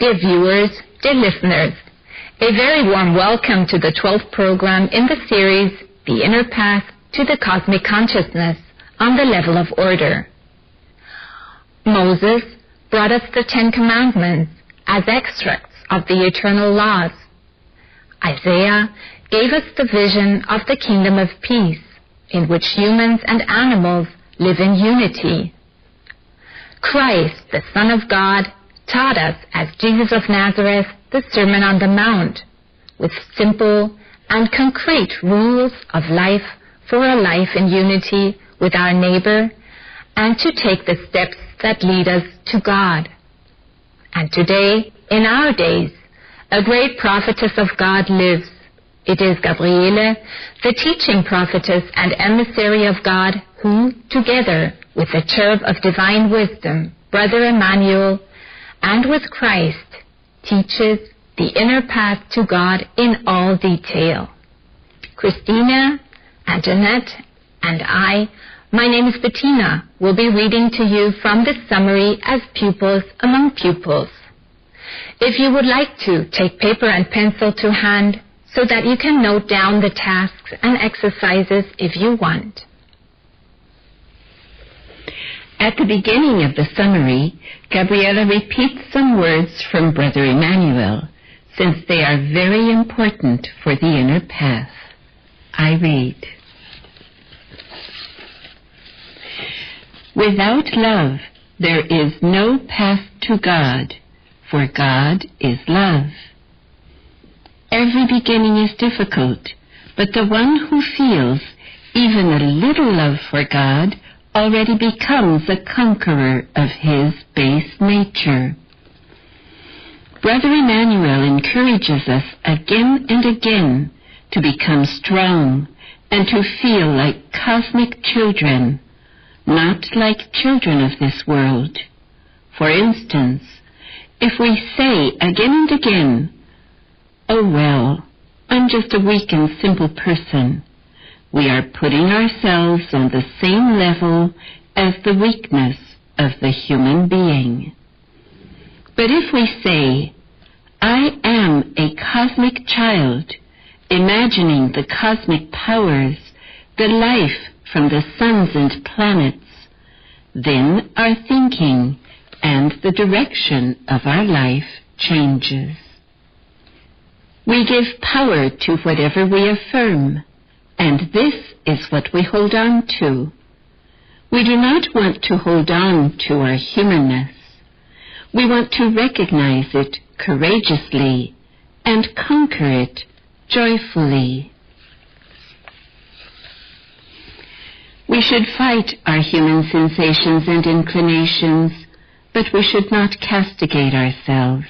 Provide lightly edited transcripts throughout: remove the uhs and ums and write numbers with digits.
Dear viewers, dear listeners, a very warm welcome to the 12th program in the series, The Inner Path to the Cosmic Consciousness on the Level of Order. Moses brought us the 10 Commandments as extracts of the eternal laws. Isaiah gave us the vision of the kingdom of peace, in which humans and animals live in unity. Christ, the Son of God, taught us as Jesus of Nazareth the Sermon on the Mount, with simple and concrete rules of life for a life in unity with our neighbor and to take the steps that lead us to God. And today, in our days, a great prophetess of God lives. It is Gabriele, the teaching prophetess and emissary of God, who, together with the cherub of divine wisdom, Brother Emmanuel, and with Christ, teaches the inner path to God in all detail. Christina, Antoinette, and I, my name is Bettina, will be reading to you from this summary as pupils among pupils. If you would like to, take paper and pencil to hand so that you can note down the tasks and exercises if you want. At the beginning of the summary, Gabriela repeats some words from Brother Emmanuel, since they are very important for the inner path. I read. Without love, there is no path to God, for God is love. Every beginning is difficult, but the one who feels even a little love for God already becomes a conqueror of his base nature. Brother Emmanuel encourages us again and again to become strong and to feel like cosmic children, not like children of this world. For instance, if we say again and again, "Oh well, I'm just a weak and simple person," we are putting ourselves on the same level as the weakness of the human being. But if we say, "I am a cosmic child," imagining the cosmic powers, the life from the suns and planets, then our thinking and the direction of our life changes. We give power to whatever we affirm, and this is what we hold on to. We do not want to hold on to our humanness. We want to recognize it courageously and conquer it joyfully. We should fight our human sensations and inclinations, but we should not castigate ourselves.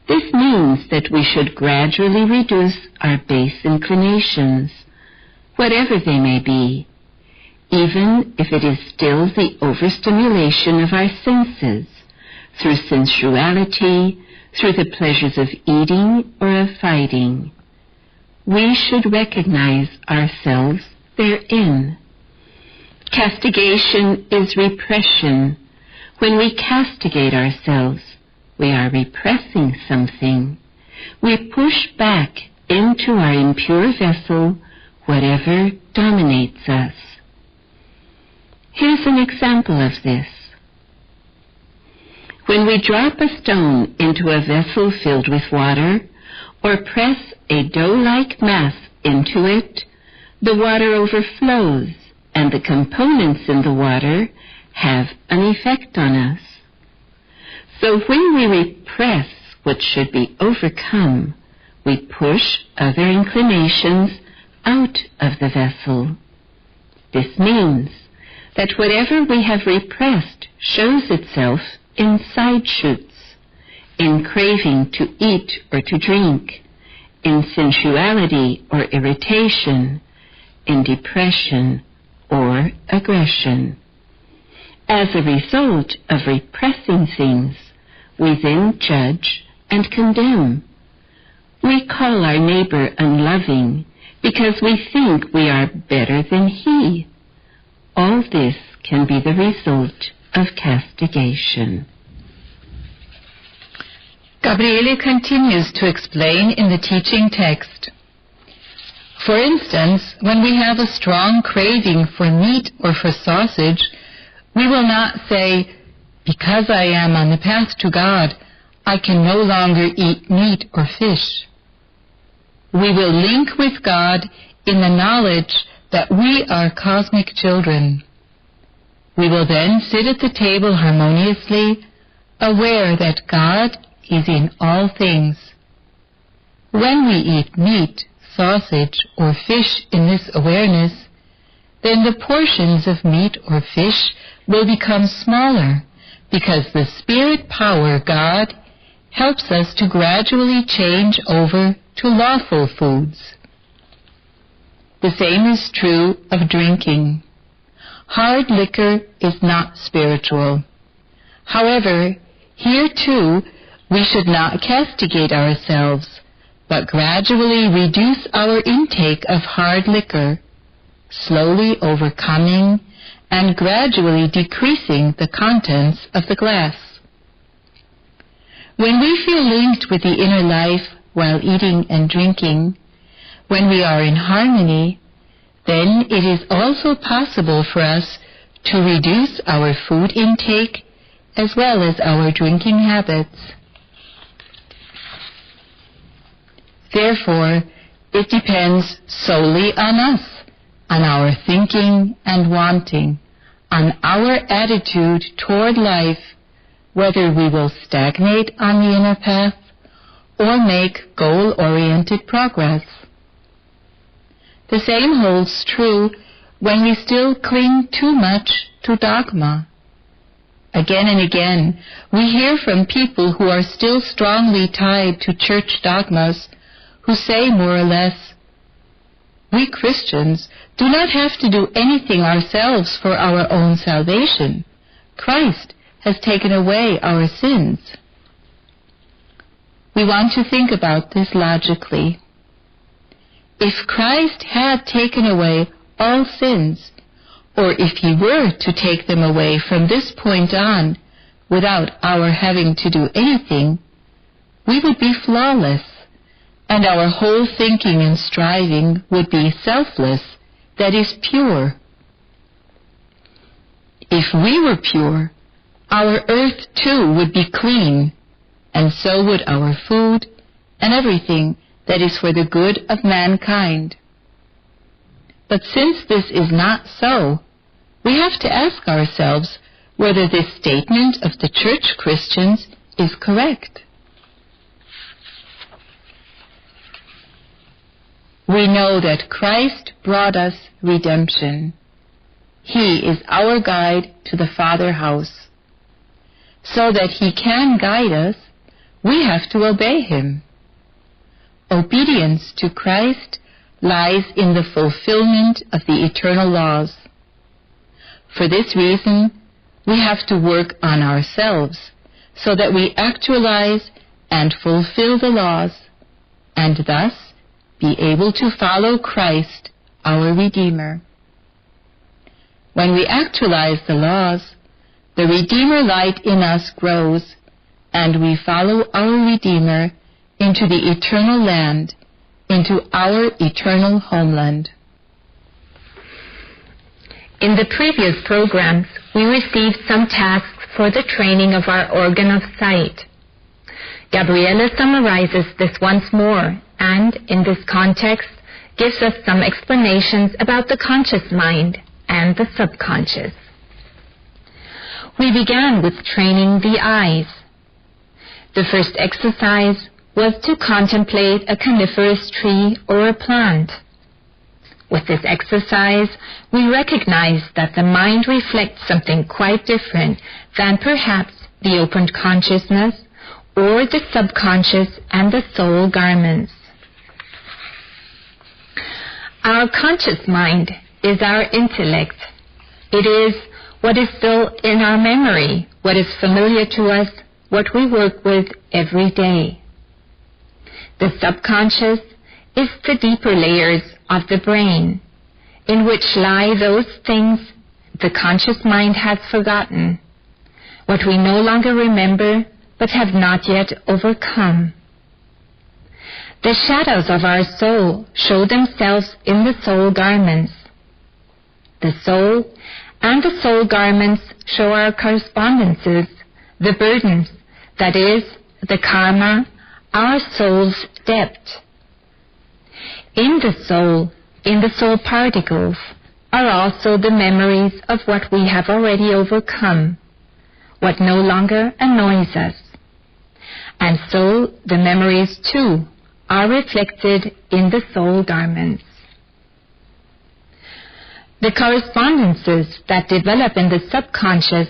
This means that we should gradually reduce our base inclinations, whatever they may be, even if it is still the overstimulation of our senses, through sensuality, through the pleasures of eating or of fighting. We should recognize ourselves therein. Castigation is repression. When we castigate ourselves, we are repressing something. We push back into our impure vessel whatever dominates us. Here's an example of this. When we drop a stone into a vessel filled with water, or press a dough-like mass into it, the water overflows, and the components in the water have an effect on us. So when we repress what should be overcome, we push other inclinations out of the vessel. This means that whatever we have repressed shows itself in side shoots, in craving to eat or to drink, in sensuality or irritation, in depression or aggression. As a result of repressing things, we then judge and condemn. We call our neighbor unloving because we think we are better than he. All this can be the result of castigation. Gabriele continues to explain in the teaching text. For instance, when we have a strong craving for meat or for sausage, we will not say, "Because I am on the path to God, I can no longer eat meat or fish." We will link with God in the knowledge that we are cosmic children. We will then sit at the table harmoniously, aware that God is in all things. When we eat meat, sausage, or fish in this awareness, then the portions of meat or fish will become smaller, because the spirit power God helps us to gradually change over to lawful foods. The same is true of drinking. Hard liquor is not spiritual. However, here too, we should not castigate ourselves, but gradually reduce our intake of hard liquor, slowly overcoming and gradually decreasing the contents of the glass. When we feel linked with the inner life while eating and drinking, when we are in harmony, then it is also possible for us to reduce our food intake as well as our drinking habits. Therefore, it depends solely on us, on our thinking and wanting, on our attitude toward life, whether we will stagnate on the inner path or make goal-oriented progress. The same holds true when we still cling too much to dogma. Again and again, we hear from people who are still strongly tied to church dogmas who say more or less, "We Christians do not have to do anything ourselves for our own salvation. Christ has taken away our sins." We want to think about this logically. If Christ had taken away all sins, or if he were to take them away from this point on without our having to do anything, we would be flawless, and our whole thinking and striving would be selfless, that is, pure. If we were pure, our earth too would be clean, and so would our food and everything that is for the good of mankind. But since this is not so, we have to ask ourselves whether this statement of the church Christians is correct. We know that Christ brought us redemption. He is our guide to the Father house. So that he can guide us, we have to obey him. Obedience to Christ lies in the fulfillment of the eternal laws. For this reason, we have to work on ourselves so that we actualize and fulfill the laws, and thus be able to follow Christ, our Redeemer. When we actualize the laws, the Redeemer light in us grows, and we follow our Redeemer into the eternal land, into our eternal homeland. In the previous programs, we received some tasks for the training of our organ of sight. Gabriele summarizes this once more, and in this context gives us some explanations about the conscious mind and the subconscious. We began with training the eyes. The first exercise was to contemplate a coniferous tree or a plant. With this exercise, we recognized that the mind reflects something quite different than perhaps the opened consciousness or the subconscious and the soul garments. Our conscious mind is our intellect. It is what is still in our memory, what is familiar to us, what we work with every day. The subconscious is the deeper layers of the brain, in which lie those things the conscious mind has forgotten, what we no longer remember, but have not yet overcome. The shadows of our soul show themselves in the soul garments. The soul and the soul garments show our correspondences, the burdens, that is, the karma, our soul's debt. In the soul particles, are also the memories of what we have already overcome, what no longer annoys us. And so the memories too are reflected in the soul garments. The correspondences that develop in the subconscious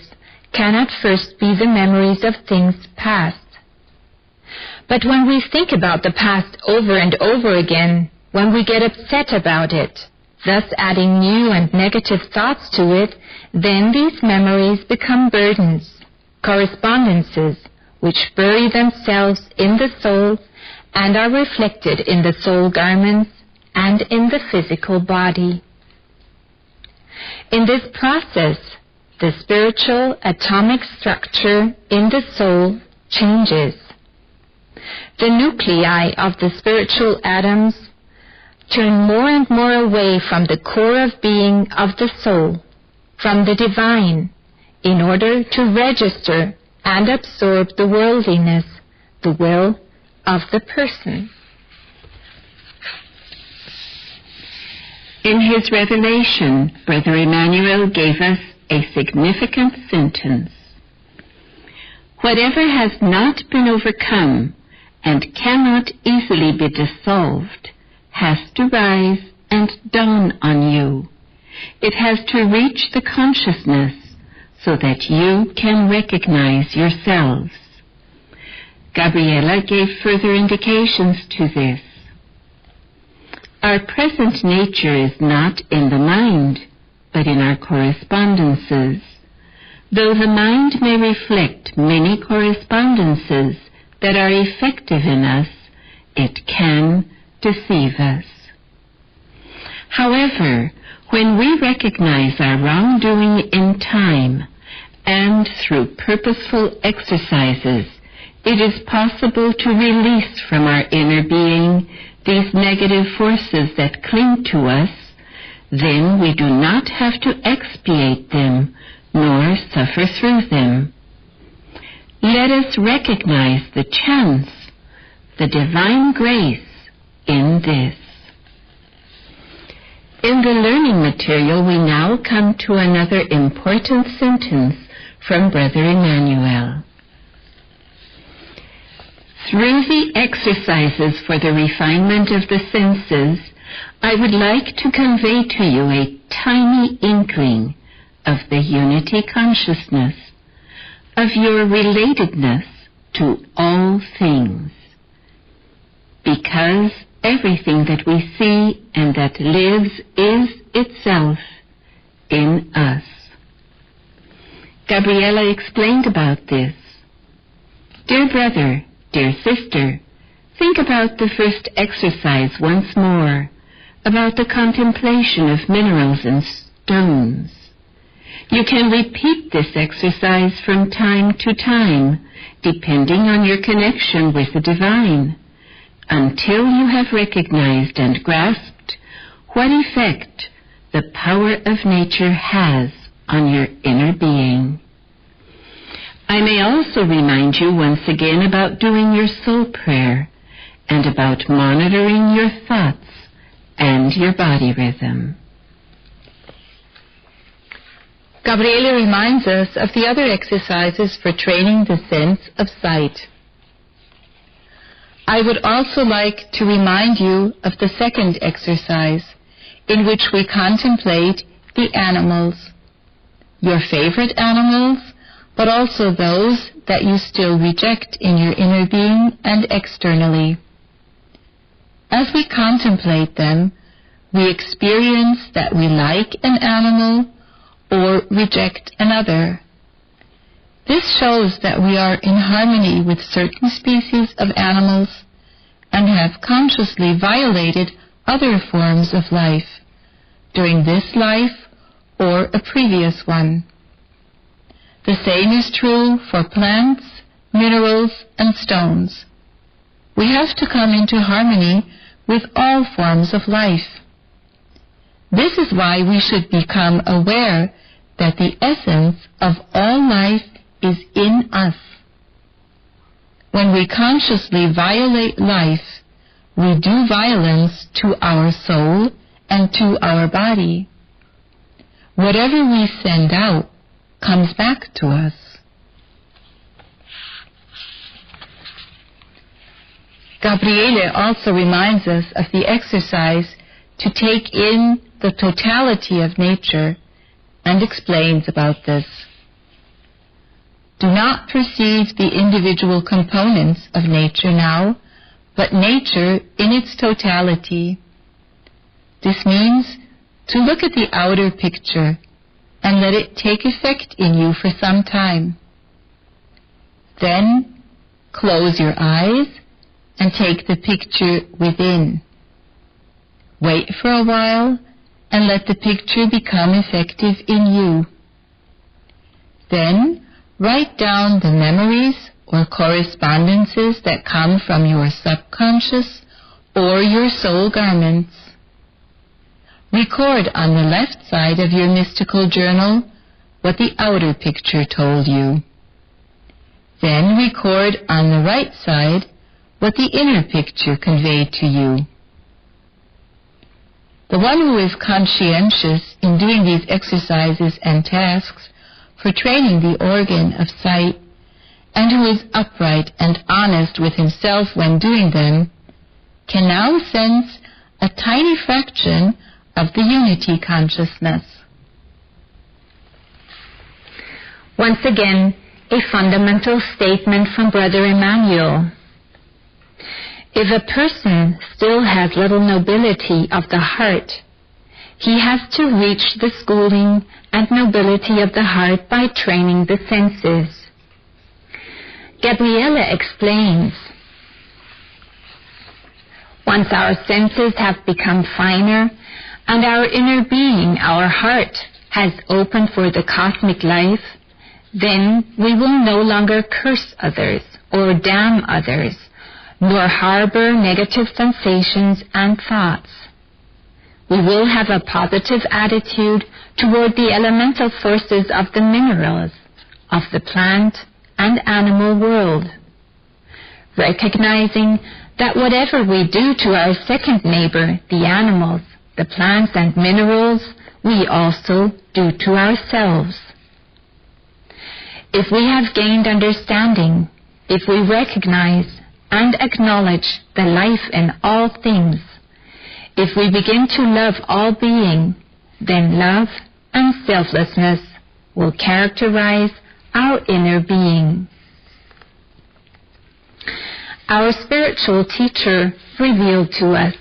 can at first be the memories of things past. But when we think about the past over and over again, when we get upset about it, thus adding new and negative thoughts to it, then these memories become burdens, correspondences, which bury themselves in the soul and are reflected in the soul garments and in the physical body. In this process, the spiritual atomic structure in the soul changes. The nuclei of the spiritual atoms turn more and more away from the core of being of the soul, from the divine, in order to register and absorb the worldliness, the will of the person. In his revelation, Brother Emmanuel gave us a significant sentence. Whatever has not been overcome and cannot easily be dissolved has to rise and dawn on you. It has to reach the consciousness so that you can recognize yourselves. Gabriela gave further indications to this. Our present nature is not in the mind, but in our correspondences. Though the mind may reflect many correspondences that are effective in us, it can deceive us. However, when we recognize our wrongdoing in time and through purposeful exercises, it is possible to release from our inner being these negative forces that cling to us. Then we do not have to expiate them nor suffer through them. Let us recognize the chance, the divine grace in this. In the learning material, we now come to another important sentence from Brother Emmanuel. Through the exercises for the refinement of the senses, I would like to convey to you a tiny inkling of the unity consciousness, of your relatedness to all things. Because everything that we see and that lives is itself in us. Gabriela explained about this. Dear brother, dear sister, think about the first exercise once more, about the contemplation of minerals and stones. You can repeat this exercise from time to time, depending on your connection with the divine, until you have recognized and grasped what effect the power of nature has on your inner being. I may also remind you once again about doing your soul prayer and about monitoring your thoughts and your body rhythm. Gabriela reminds us of the other exercises for training the sense of sight. I would also like to remind you of the second exercise, in which we contemplate the animals, your favorite animals, but also those that you still reject in your inner being and externally. As we contemplate them, we experience that we like an animal or reject another. This shows that we are in harmony with certain species of animals and have consciously violated other forms of life during this life or a previous one. The same is true for plants, minerals, and stones. We have to come into harmony with all forms of life. This is why we should become aware that the essence of all life is in us. When we consciously violate life, we do violence to our soul and to our body. Whatever we send out comes back to us. Gabriele also reminds us of the exercise to take in the totality of nature and explains about this. Do not perceive the individual components of nature now, but nature in its totality. This means to look at the outer picture and let it take effect in you for some time. Then close your eyes and take the picture within. Wait for a while and let the picture become effective in you. Then write down the memories or correspondences that come from your subconscious or your soul garments. Record on the left side of your mystical journal what the outer picture told you. Then record on the right side what the inner picture conveyed to you. The one who is conscientious in doing these exercises and tasks for training the organ of sight, and who is upright and honest with himself when doing them, can now sense a tiny fraction of the unity consciousness. Once again, a fundamental statement from Brother Emmanuel. If a person still has little nobility of the heart, he has to reach the schooling and nobility of the heart by training the senses. Gabriele explains, once our senses have become finer and our inner being, our heart, has opened for the cosmic life, then we will no longer curse others or damn others, nor harbor negative sensations and thoughts. We will have a positive attitude toward the elemental forces of the minerals, of the plant and animal world, recognizing that whatever we do to our second neighbor, the animals, the plants and minerals, we also do to ourselves. If we have gained understanding, if we recognize and acknowledge the life in all things, if we begin to love all being, then love and selflessness will characterize our inner being. Our spiritual teacher revealed to us,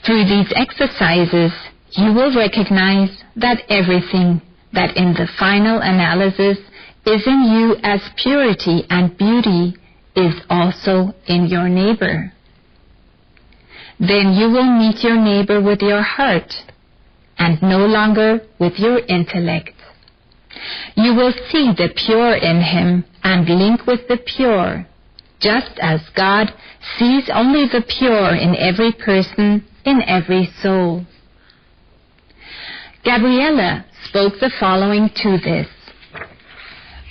through these exercises, you will recognize that everything that in the final analysis is in you as purity and beauty is also in your neighbor. Then you will meet your neighbor with your heart and no longer with your intellect. You will see the pure in him and link with the pure, just as God sees only the pure in every person, in every soul. Gabriele spoke the following to this.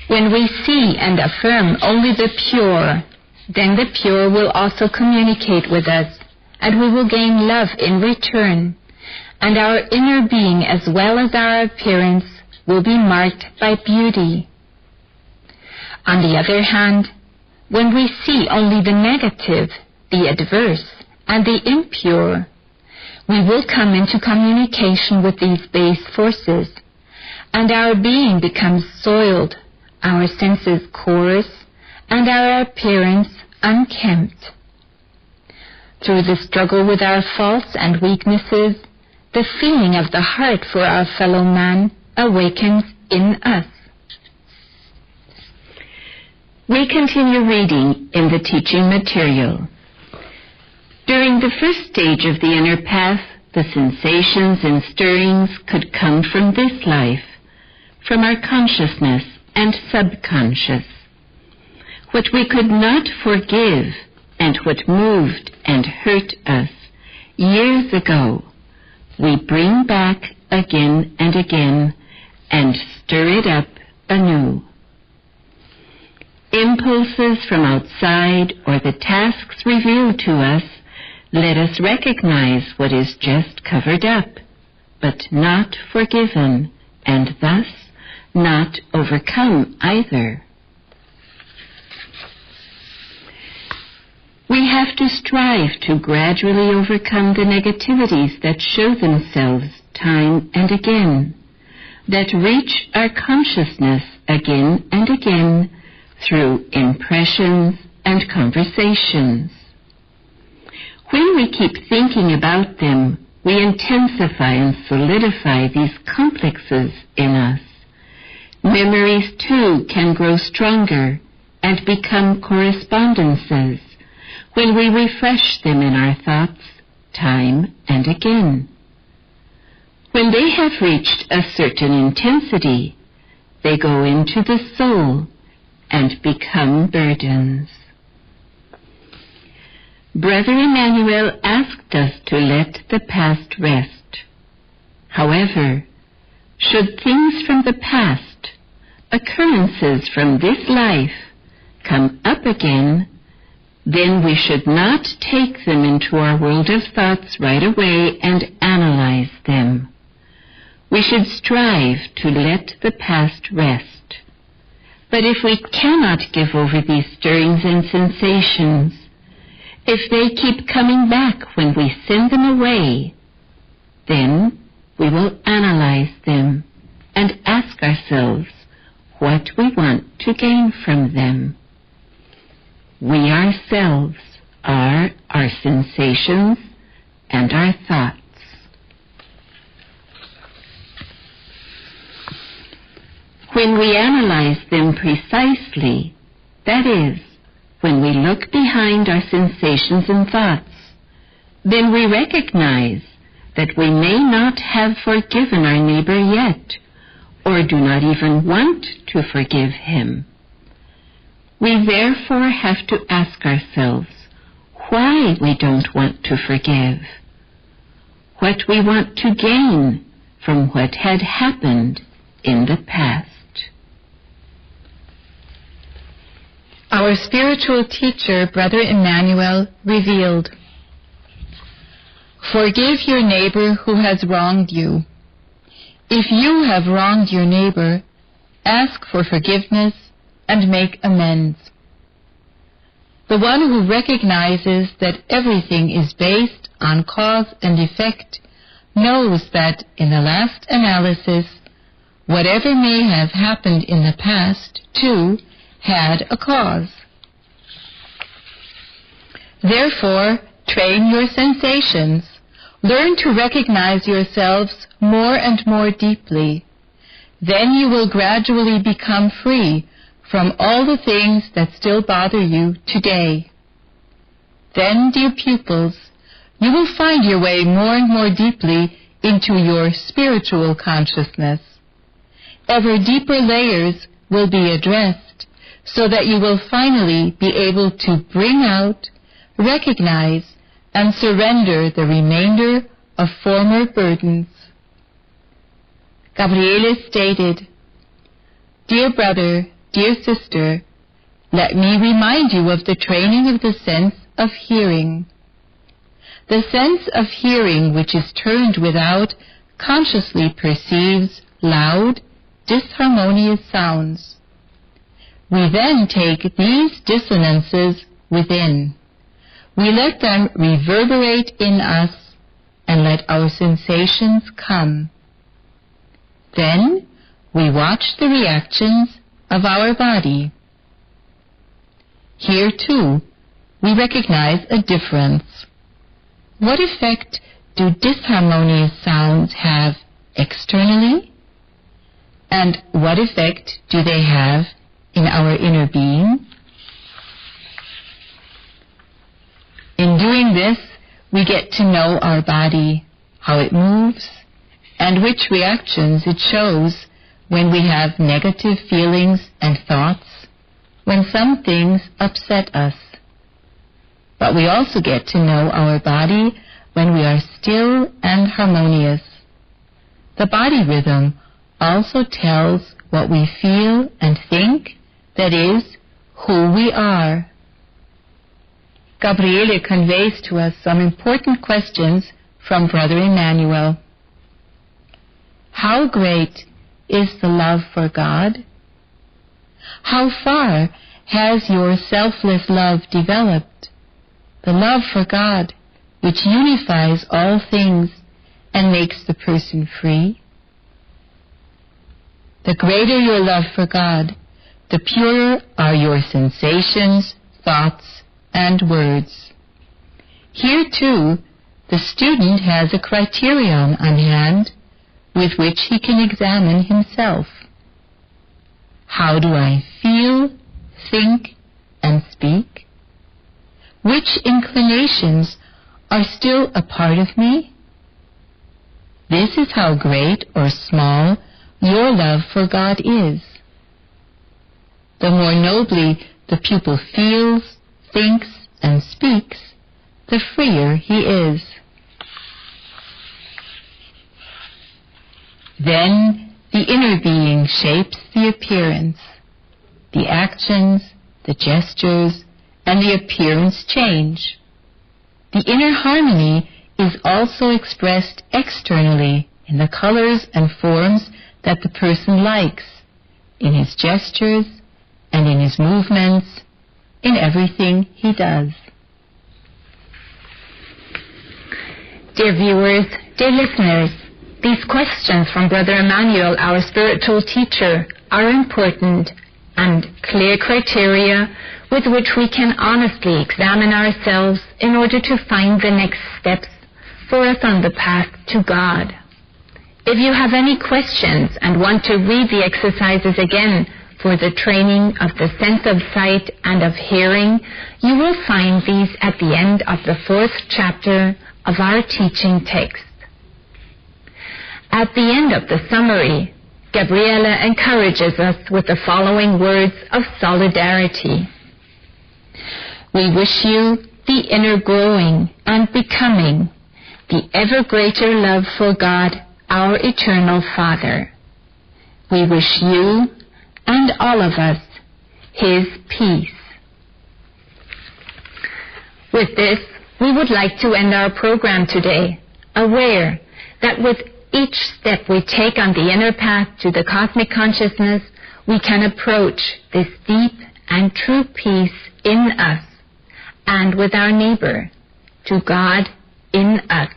When we see and affirm only the pure, then the pure will also communicate with us, and we will gain love in return, and our inner being as well as our appearance will be marked by beauty. On the other hand, when we see only the negative, the adverse, and the impure, we will come into communication with these base forces, and our being becomes soiled, our senses coarse, and our appearance unkempt. Through the struggle with our faults and weaknesses, the feeling of the heart for our fellow man awakens in us. We continue reading in the teaching material. During the first stage of the inner path, the sensations and stirrings could come from this life, from our consciousness and subconscious. what we could not forgive, and what moved and hurt us years ago, we bring back again and again and stir it up anew. Impulses from outside or the tasks revealed to us let us recognize what is just covered up, but not forgiven, and thus not overcome either. We have to strive to gradually overcome the negativities that show themselves time and again, that reach our consciousness again and again through impressions and conversations. When we keep thinking about them, we intensify and solidify these complexes in us. Memories, too, can grow stronger and become correspondences when we refresh them in our thoughts time and again. When they have reached a certain intensity, they go into the soul and become burdens. Brother Emmanuel asked us to let the past rest. However, should things from the past, occurrences from this life, come up again, then we should not take them into our world of thoughts right away and analyze them. We should strive to let the past rest. But if we cannot give over these stirrings and sensations, if they keep coming back when we send them away, then we will analyze them and ask ourselves what we want to gain from them. We ourselves are our sensations and our thoughts. When we analyze them precisely, that is, when we look behind our sensations and thoughts, then we recognize that we may not have forgiven our neighbor yet, or do not even want to forgive him. We therefore have to ask ourselves why we don't want to forgive, what we want to gain from what had happened in the past. Our spiritual teacher, Brother Emmanuel, revealed, "Forgive your neighbor who has wronged you. If you have wronged your neighbor, ask for forgiveness and make amends. The one who recognizes that everything is based on cause and effect knows that in the last analysis, whatever may have happened in the past, too, had a cause. Therefore, train your sensations. Learn to recognize yourselves more and more deeply. Then you will gradually become free from all the things that still bother you today. Then, dear pupils, you will find your way more and more deeply into your spiritual consciousness. Ever deeper layers will be addressed, so that you will finally be able to bring out, recognize, and surrender the remainder of former burdens." Gabriele stated, "Dear brother, dear sister, let me remind you of the training of the sense of hearing. The sense of hearing which is turned without consciously perceives loud, disharmonious sounds. We then take these dissonances within. We let them reverberate in us and let our sensations come. Then we watch the reactions of our body. Here, too, we recognize a difference. What effect do disharmonious sounds have externally? And what effect do they have in our inner being? In doing this, we get to know our body, how it moves, and which reactions it shows when we have negative feelings and thoughts, when some things upset us. But we also get to know our body when we are still and harmonious. The body rhythm also tells what we feel and think, that is, who we are. Gabriele conveys to us some important questions from Brother Emmanuel. How great is the love for God? How far has your selfless love developed? The love for God, which unifies all things and makes the person free? The greater your love for God, the purer are your sensations, thoughts, and words. Here, too, the student has a criterion on hand with which he can examine himself. How do I feel, think, and speak? Which inclinations are still a part of me? This is how great or small your love for God is. The more nobly the pupil feels, thinks, and speaks, the freer he is. Then the inner being shapes the appearance. The actions, the gestures, and the appearance change. The inner harmony is also expressed externally in the colors and forms that the person likes, in his gestures and in his movements, in everything he does. Dear viewers, dear listeners, these questions from Brother Emmanuel, our spiritual teacher, are important and clear criteria with which we can honestly examine ourselves in order to find the next steps for us on the path to God. If you have any questions and want to read the exercises again for the training of the sense of sight and of hearing, you will find these at the end of the 4th chapter of our teaching text. At the end of the summary, Gabriele encourages us with the following words of solidarity. We wish you the inner growing and becoming, the ever greater love for God, our eternal Father. We wish you and all of us His peace. With this, we would like to end our program today, aware that with each step we take on the inner path to the cosmic consciousness, we can approach this deep and true peace in us and with our neighbor, to God in us.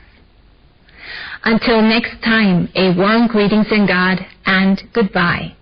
Until next time, a warm greetings in God and goodbye.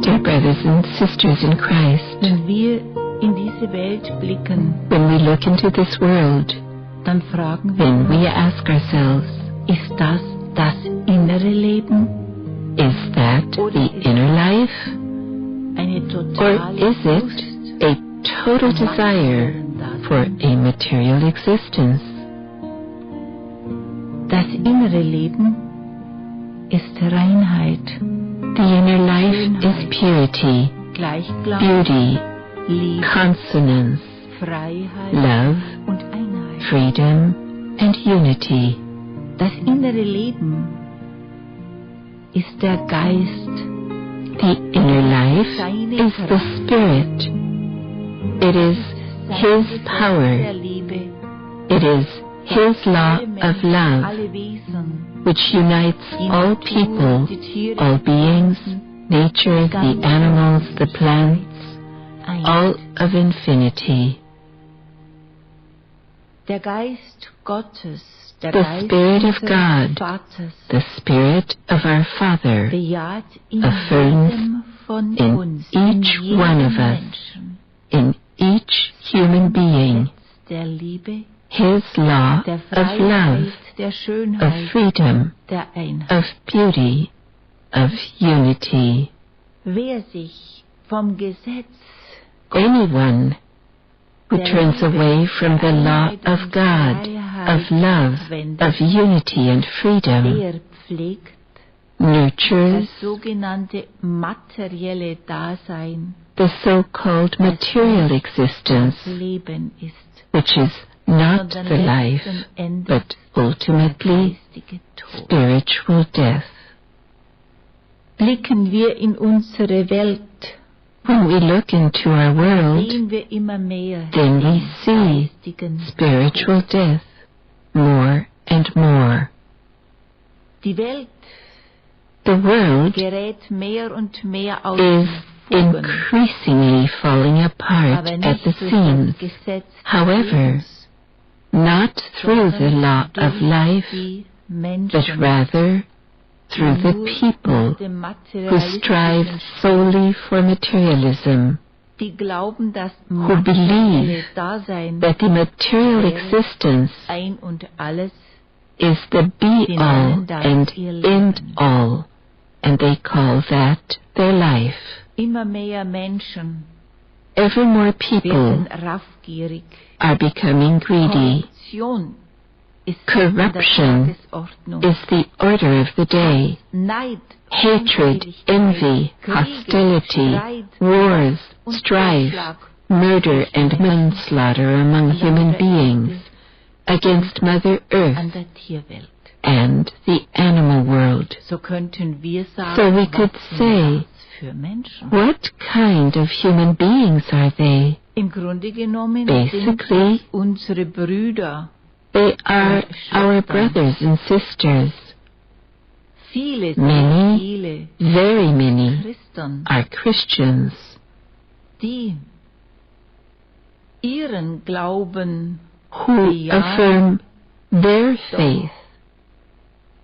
Dear brothers and sisters in Christ, Wenn wir in diese Welt blicken, when we look into this world, dann fragen then wir, we ask ourselves, ist das das innere Leben, is that the inner life? eine Or totale is it Lust a total desire for a material existence. Das innere Leben ist Reinheit, The inner life is purity, Gleichklang, beauty, Liebe, consonance, Freiheit love, und Einheit. freedom, and unity. Das innere Leben ist der Geist, The inner life is the Spirit. It is His der power. Liebe, It is His law alle of Menschen, love, alle Wesen, which unites die all Natur, people, die Tiere, all die beings, Pflanzen, nature, the animals, the plants, ein. all of infinity. Der Geist Gottes, der The Geist Spirit of unseres God, Vaters, the Spirit of our Father, bejaht in affirms jedem von in uns, each in jedem one of us, Menschen, in each human being, Gesetz der Liebe, His law der of love, Freiheit, der of Schönheit, freedom, der Einheit. of beauty, of unity. Wer sich vom Gesetz Anyone who turns away from the law of God, of love, of unity and freedom, der pflegt, nurtures das sogenannte materielle Dasein, the so-called material existence, das Leben ist, which is not sondern the life, letzten Endes but der ultimately geistige Tod. spiritual death. Blicken wir in unsere Welt, When we look into our world, sehen wir immer mehr then we den see geistigen spiritual Tod. death more and more. Die Welt The world gerät mehr und mehr aus is den Fugen, increasingly falling apart aber at nicht the durch seams. das Gesetz des However, Lebens, not through the law sondern of durch life, die but Menschen, rather through die the nur people nach dem who materialistischen strive solely for materialism, die glauben, dass who materielle believe Dasein that the material existence ein und alles, is the Sie be-all nennen das and ihr Leben. end-all, and they call that their life. immer mehr Menschen Ever more people werden raffgierig. are becoming greedy. Korruption ist Corruption an der Tagesordnung. is the order of the day. Neid, Hatred, Ungerechtigkeit, envy, Kriege, hostility, Streit, wars, und strife, Totschlag murder and manslaughter among an der human Erde, beings, against Mother Earth an der Tierwelt. and the animal world. So könnten wir sagen, So we was could sind say, das für Menschen? what kind of human beings are they? Im Grunde genommen Basically, sind unsere Brüder. They are our brothers and sisters. Viele, Many, viele very many, Christen, are Christians die ihren Glauben who affirm their faith,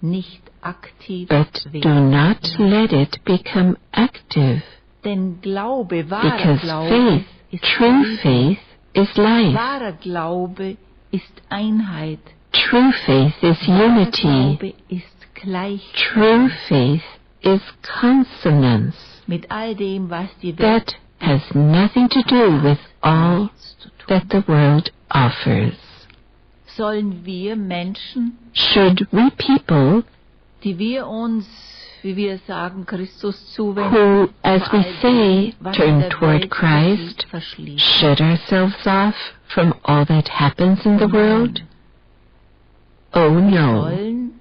nicht aktiv but do not let it become active, Denn Glaube, wahrer because Glaube faith, ist true Liebe. faith, is life. Wahrer Glaube ist Einheit. True faith is Wahrer unity. Glaube ist Gleichheit. True faith is consonance. Mit all dem, was die Welt That has nothing to do with all nichts zu tun. that the world offers. Sollen wir Menschen, Should we people die wir uns, wie wir sagen, Christus zuwenden, who, as vor we all say, dem, was in turn der toward Welt Christ, geschieht, verschließen? shut ourselves off from all that happens in the world? Oh Wir no, sollen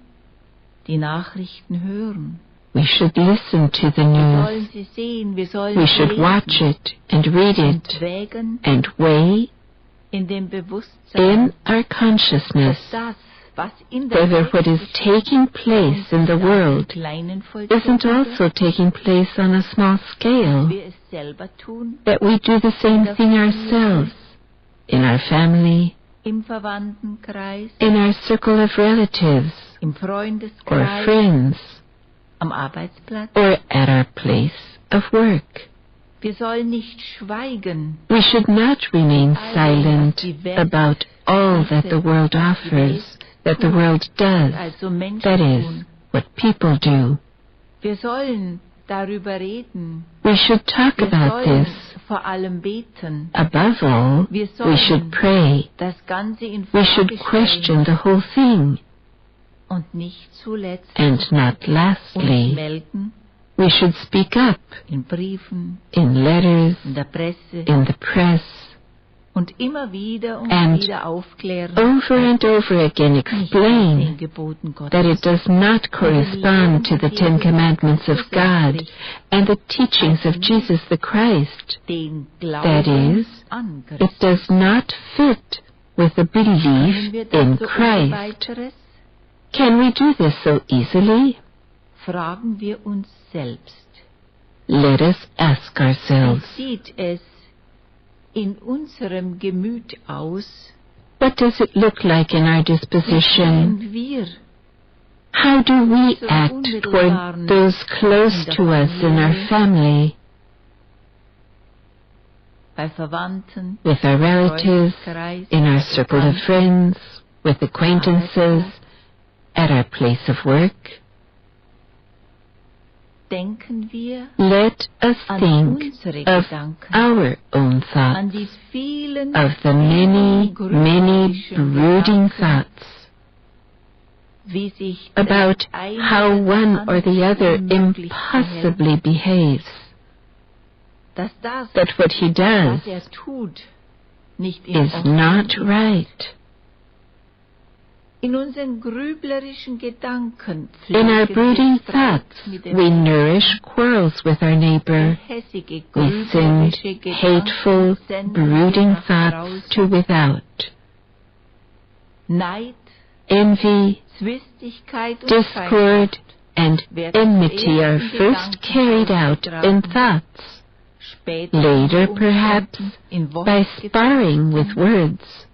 die Nachrichten hören. we should listen to the Wir news. sollen sie sehen, wir sollen We sie should watch lesen it and read und it wägen and weigh in dem Bewusstsein, in our consciousness dass das, was in der whether Welt what is geschieht, taking place in the im world Kleinen vollzogen isn't also wird, taking place on a small scale, wir es selber tun, that we do the same thing ourselves, in our family, im Verwandtenkreis, in our circle of relatives im or Freundeskreis, friends, am Arbeitsplatz. or at our place of work. Wir sollen nicht schweigen, We should not remain silent about all that the world offers, that the world does, also Menschen that is, tun. what people do. Wir sollen darüber reden. We should talk Wir about sollen this. vor allem beten. Above all, Wir we should sollen pray. das Ganze in We Frage should stellen question the whole thing. und nicht zuletzt And not uns lastly, melden we should speak up in Briefen, in letters, in der Presse in the press, und immer wieder und and wieder aufklären, over and over again nicht den explain Geboten Gottes. that it does not correspond to the Ten Commandments of God and the teachings of Jesus the Christ. Den That Glauben is, an it Christus. does not fit with the Können belief wir das in so ohne Christ. weiteres? Can we do this so easily? Fragen wir uns selbst. Let us ask Wie ourselves, sieht es in unserem Gemüt aus? what does it look like in our Wie disposition? sind wir How do we act toward those close to us in our family, bei Verwandten, with our relatives, Freundeskreis, in our circle of friends, with acquaintances, at our place of work? denken wir Let us an think unsere of Gedanken, our own an thoughts, die vielen of the many, many grüblerischen brooding Gedanken, thoughts wie sich about der eine how oder one or the other unmöglich impossibly behaves, verhält, dass das, that what he does was tut, nicht in is Ordnung not ist. right. In unseren grüblerischen Gedanken In our pflegen brooding wir Streit thoughts, mit dem we Menschen. nourish quarrels with our neighbor. Gehässige, We send grüblerische Gedanken hateful, senden brooding wir nach thoughts draußen. to without. Neid, Envy, Zwistigkeit und discord, and enmity are first carried out in thoughts, später later in perhaps in by sparring with words,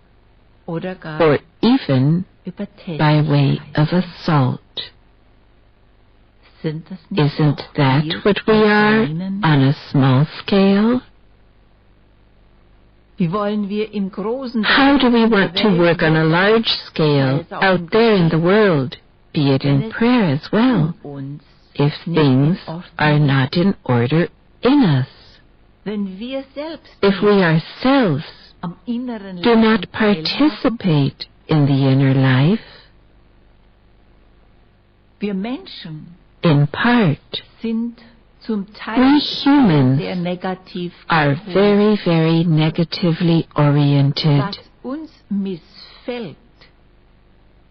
oder gar or even über by way Tätigkeit. of assault. Sind das nicht Isn't auch that wir what we auf are kleinen? on a small scale? Wie wollen wir im großen How do we want to Welt work on a large scale out there in the world, be it in prayer as well, uns, if things are not in order in us? wenn wir selbst If we ourselves am inneren do not Leben teilhaben? participate in the inner life, Wir Menschen in part, sind zum we Teil humans sehr negativ are gepolt. very, very negatively oriented. Was uns missfällt,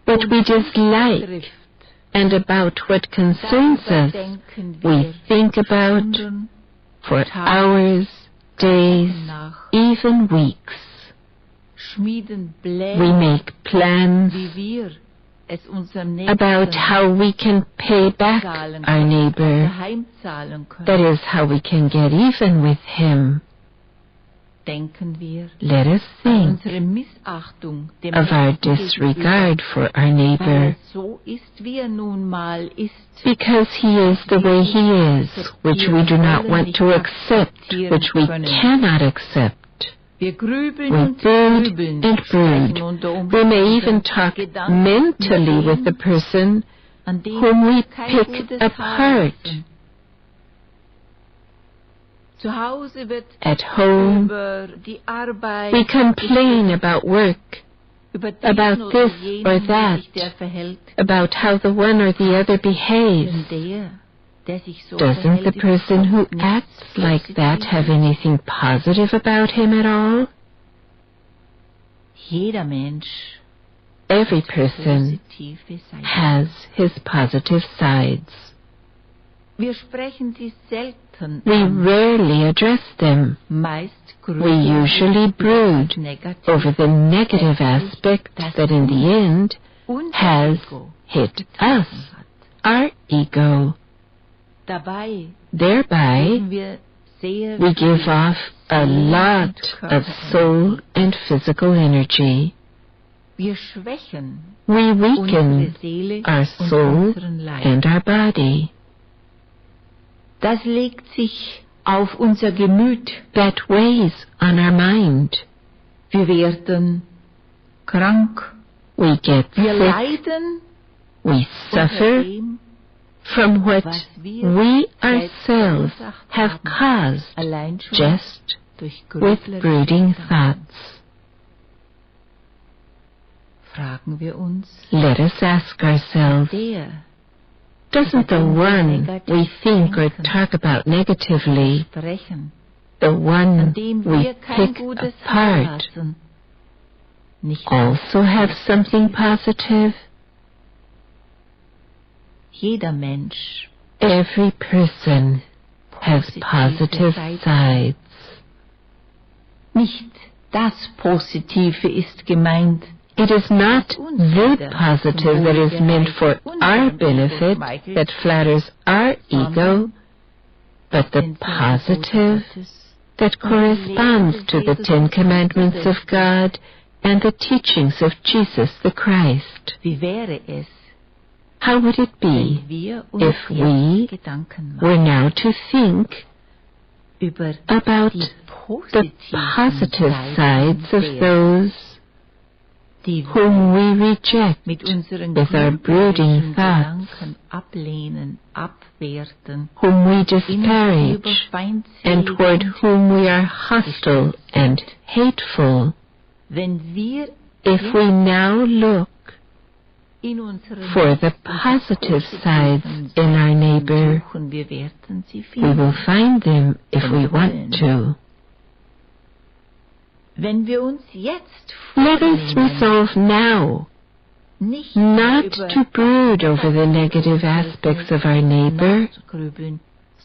What we dislike trifft, and about what concerns darüber us, denken we wir think about Stunden, for hours, days, Wochen nach, even weeks. schmieden We Pläne, make plans wie wir es unserem about Nächsten how we can pay back zahlen our können, neighbor. heimzahlen können. That is how we can get even with him. Denken wir Let us an think unsere Missachtung dem of our Nächsten disregard for our gegenüber, weil neighbor er so ist, wie er nun mal ist. because he is the way he is, which we do not want to accept, which we cannot accept. Wir grübeln We und brood grübeln, and brood. sprechen unter We may Umständen even talk Gedanken mentally mit with the dem, person an dem whom we kein pick gutes apart. Haar zu Hause wird At home, über die Arbeit, we complain about work, über den about oder this jenen, or wie that, sich der verhält. about how the one or the other behaves. Denn der sich so Doesn't the verhält, person who überhaupt nichts acts like that have Positives. anything positive about him at all? Jeder Mensch Every person positive Seiten. has his positive sides. Wir sprechen sie selten We an. rarely address them. Meist We grübeln wir usually über brood das Negative, over the negative aspect that in the end unser has Ego hit getroffen us, hat. our ego. Dabei Thereby, geben wir sehr we viel give off a lot of soul and physical energy. Wir schwächen We unsere weaken Seele our und soul unseren Leib. and our body. Das legt sich auf unser Gemüt. That weighs on our mind. Wir werden krank. We get Wir sick. leiden We unter suffer dem, from what was wir we selbst ourselves verursacht have haben, caused allein schon just durch with gröblerische brooding Gedanken. thoughts. Fragen wir uns, Let us ask ourselves, der doesn't the one we think or talk about negatively, sprechen, the an one dem we wir kein pick gutes Haar apart, lassen, nicht also have something positive? jeder Mensch Every person has positive sides. Nicht das Positive ist gemeint, It is not the positive that is meant for our benefit, that flatters our ego, but the positive that corresponds to the 10 Commandments of God and the teachings of Jesus the Christ. wie wäre es, How would it wenn be wir uns if we jetzt Gedanken were machen now to think über about die the positive sides of those die whom we reject mit unseren with our brooding grüblerischen thoughts, Gedanken ablehnen, abwerten, whom we ihnen disparage, gegenüber and feindselig toward sind? whom we are hostile and hateful? Wenn wir If we now look in unseren for the positive sides in our neighbor, suchen, wir werden sie we will finden. find them if we want to. Wenn wir uns jetzt Let us vornehmen, resolve now nicht not über to brood over the negative aspects of our neighbor, nachzugrübeln,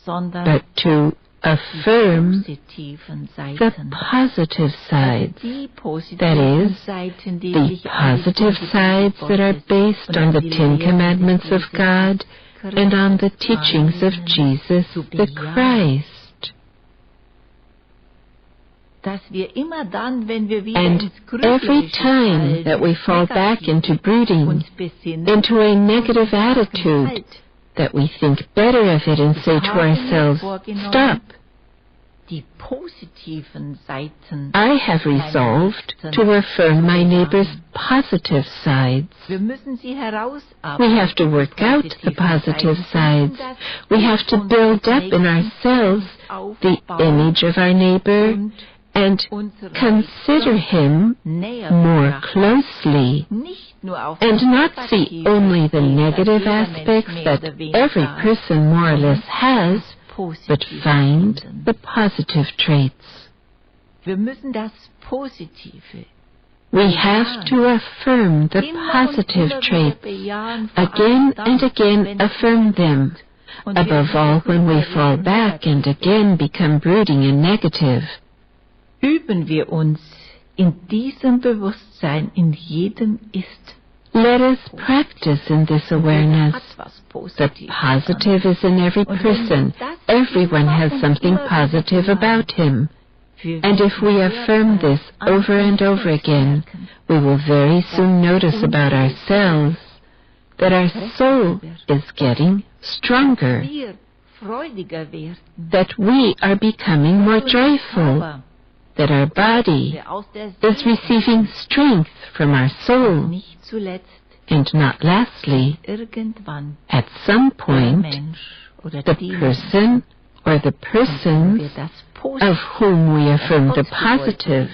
sondern but to affirm positiven the Seiten. positive sides, Die positiven that is, Seiten, die the sich an die positive sides that are based on the 10 Commandments of God and on the teachings of Jesus the Christ. dass wir immer dann, wenn wir wieder And ins every Grüblerische time fallen, that we fall back into brooding, uns besinnen, into a negative sagen, attitude, halt, that we think better of it and say to ourselves, stop, die positiven Seiten. I have resolved to affirm my neighbor's positive sides. Wir müssen sie herausarbeiten. We have to work out the positive sides. We have to build up in ourselves the image of our neighbor and consider him more closely, Nicht nur auf and das not see Negative, only the das negative jeder Mensch aspects mehr that oder weniger every hat, person more or less has, but positiv find finden. the positive traits. Wir müssen das Positive We have to affirm the immer und positive immer wieder traits, bejahen, vor again allem dann, and again wenn affirm them, und wir above all when we fall back and again become brooding and negative. üben wir uns in diesem Bewusstsein, in jedem ist. Let us practice in this awareness. The positive is in every person. Everyone has something positive about him. And if we affirm this over and over again, we will very soon notice about ourselves that our soul is getting stronger, wir freudiger werden, that we are becoming more joyful, that our body der aus der is Seele receiving strength from our soul, nicht zuletzt and not lastly, irgendwann at some der point, Mensch oder the die person or the wir persons das of Positive whom we affirm the positive,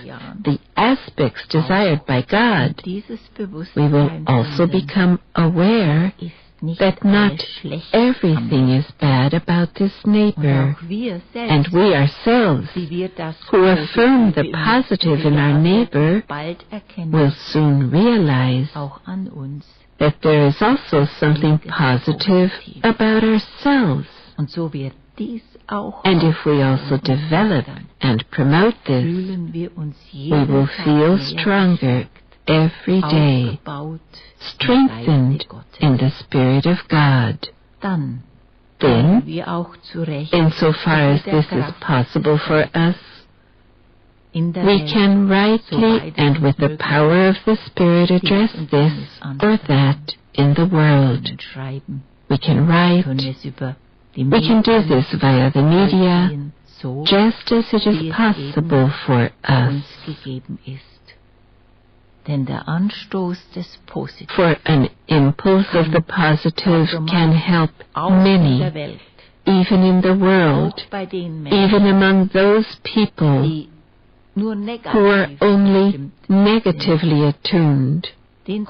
the aspects desired by God, dieses we will Bewusstsein also finden, become aware ist nicht that not alles schlecht everything is bad about this und neighbor, auch wir and selbst, we ourselves, wie wir das who affirm the Positive im positive in our Bejahen neighbor, bald erkennen, will soon realize auch an uns. that there is also something positive about ourselves. Und so wird dies auch And if we also develop and promote this, fühlen wir uns we will jeden Tag feel mehr stronger every day, aufgebaut strengthened in the Spirit of God. Dann Then, wir auch zurecht insofar as this is possible for us, in der we Welt can rightly and with the power of the Spirit address this or that in the world. können schreiben, We can write, können es über die we can do Medien this via the media, sehen, so just as it is possible for us. uns gegeben ist. Denn der Anstoß des Positiven For an impulse of the positive can help auch in many, der Welt, even in the world, auch bei den Menschen, even among those people die nur who are negativ only bestimmt negatively attuned, den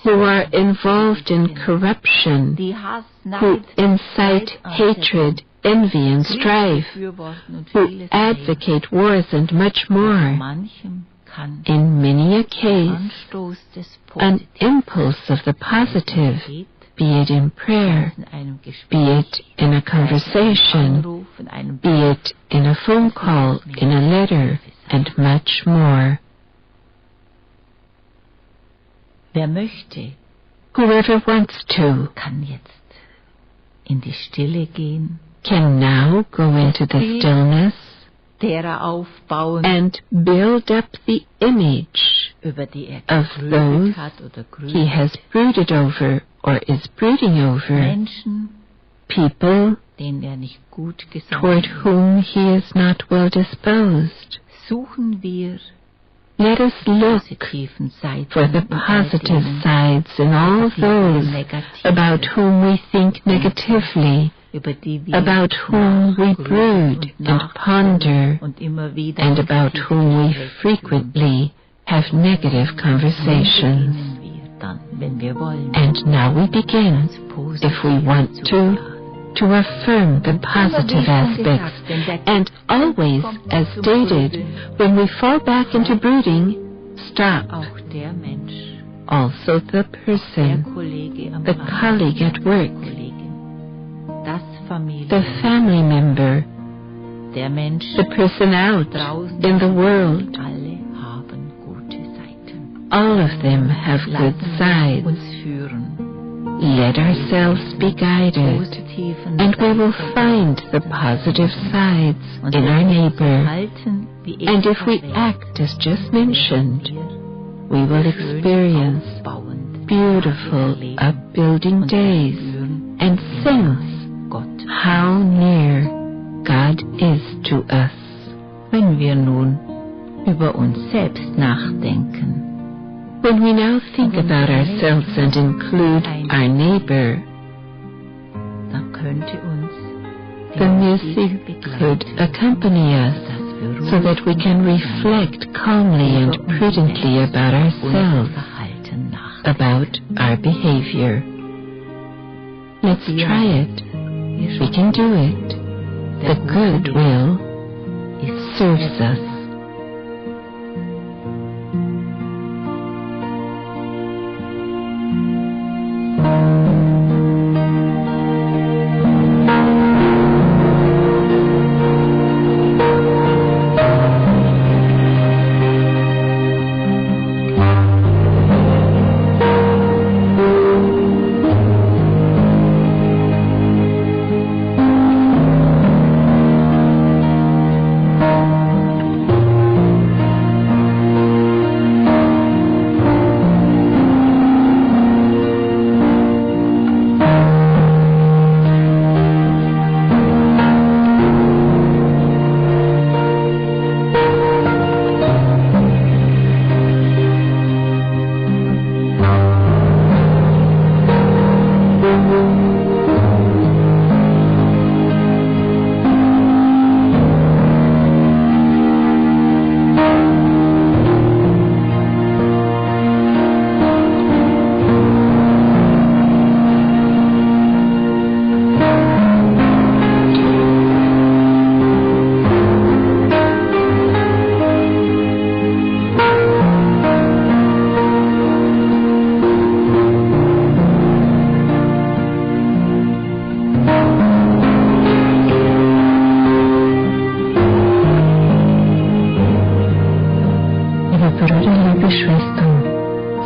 who are involved in corruption, die Hass, who Neid, incite hatred, envy and strife, befürworten und who vieles mehr. advocate wars and much more. Manchem kann In many a der case, Anstoß des an Positiven impulse of the positive, geht, be it in prayer, in einem be Gespräch, it in a conversation, Anruf, in einem be it in a phone call, in a letter, and much more. Wer möchte, Whoever wants to kann jetzt in die Stille gehen, can now go into the stillness derer aufbauen, and build up the image über die er of gegrübelt those hat oder he grübelt. has brooded over or is brooding over, Menschen, people denen er nicht gut gesonnen toward ist. whom he is not well disposed. Suchen wir Let us look positiven Seiten for the in all positive denen, sides in all die those negativ about whom we think negatively, über die wir about whom we brood und and ponder, und immer wieder and about whom we frequently have negative conversations. beginnen wir dann, wenn wir wollen, And now we begin, if we want to affirm the positive aspects, and always, as stated, when we fall back into brooding, stop. auch der Mensch, Also the der person, Kollege am the Rand, colleague at work, Kollegin, das Familie, the family member, der Mensch, the person out draußen, in the world, alle haben gute Seiten. all of them have good Lassen sides. wir uns führen, Let ourselves be guided, positiven and we will Seiten find the positive sides und in our wenn wir uns neighbor. verhalten, wie And if we erwähnt, act as just mentioned, wir we will schön experience aufbauend beautiful erleben upbuilding und days spüren, and wie sense nahe Gott. how near God is to us. Wenn wir nun über uns selbst nachdenken, When we now think about ourselves and include our neighbor, dann könnte uns die the music could begleiten, accompany us dass wir so that we can reflect calmly and prudently about ourselves, Verhalten nach. about our behavior. Let's try it. We can do it. The good will serves us.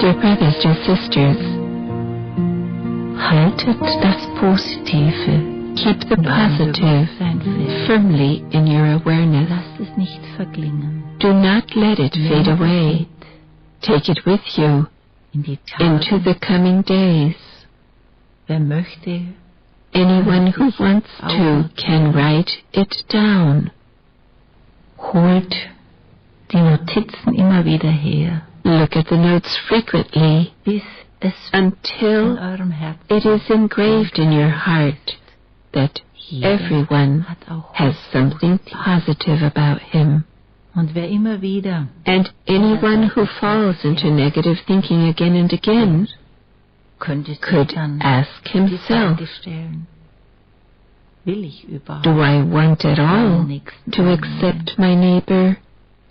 Dear brothers, dear sisters, Haltet das Positive keep the in eurem positive Bewusstsein fest. firmly in your awareness. Lasst es nicht verklingen. Do not let it fade away. Take it with you In die into Tage, the coming days. wer möchte, Anyone who wants to can write it down. holt die Notizen immer wieder her. Look at the notes frequently bis es until in eurem Herzen it is engraved in your heart that everyone hat auch has something positive about him. Und wer immer wieder And anyone who falls into negative thinking again and again könnte sich could dann ask die himself, Frage stellen, will ich überhaupt do I want at all to accept my neighbor?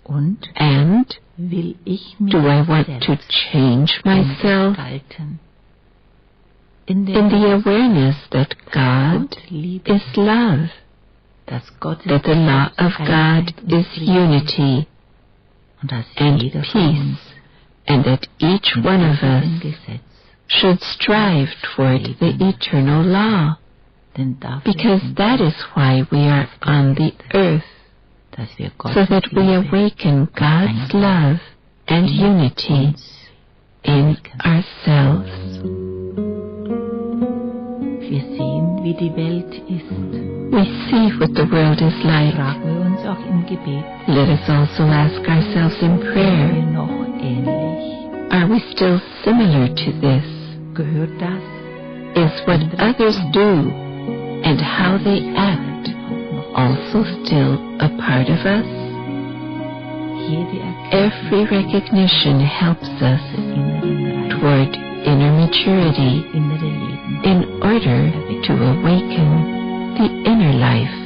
und And will ich mich do I want to selbst change myself umgestalten? In in the awareness that God Gott Liebe, is love, dass Gottes that the law of God Einheit und is Friede unity und dass and jeder von uns peace, and that each mit one of us diesem Gesetz, should strive toward the eternal law, denn dafür because sind that wir, is why we are on the earth, dass wir so Gottes that we Liebe awaken God's love and in unity uns in wirken. ourselves. Wir sehen, wie die Welt ist. We see what the world is like. Fragen wir uns auch im Gebet, Let us also ask ourselves in sind wir prayer, noch ähnlich? are we still similar to this? Gehört das Is what others do and how they act also still a part of us? jede Erkenntnis Every recognition helps us des inneren Reiches, toward inner maturity innere Leben in order to awaken the inner life.